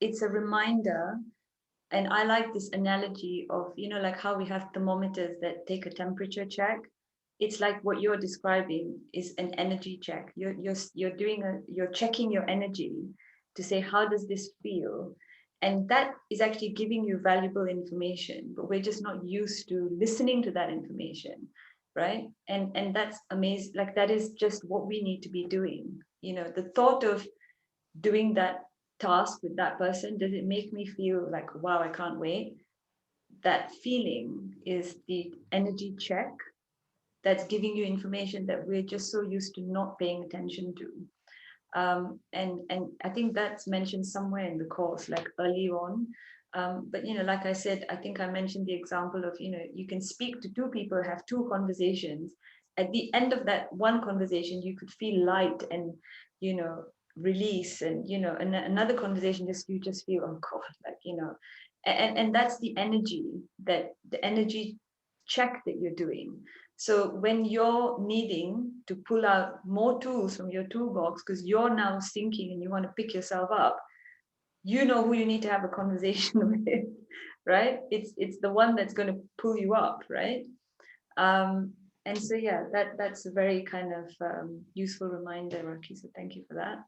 it's a reminder. And I like this analogy of, like how we have thermometers that take a temperature check. It's like what you're describing is an energy check. You're checking your energy to say, how does this feel? And that is actually giving you valuable information, but we're just not used to listening to that information, right? And that's amazing. Like that is just what we need to be doing. The thought of doing that task with that person, does it make me feel like, wow, I can't wait? That feeling is the energy check that's giving you information that we're just so used to not paying attention to. And I think that's mentioned somewhere in the course, like early on. But like I said, I think I mentioned the example of, you can speak to two people, have two conversations. At the end of that one conversation, you could feel light and, release, and another conversation, just you just feel, oh God, like, and that's the energy, that the energy check that you're doing. So when you're needing to pull out more tools from your toolbox because you're now sinking and you want to pick yourself up, you know who you need to have a conversation with, right? It's the one that's going to pull you up, right? And so yeah, that's a very kind of useful reminder, Rocky. So thank you for that.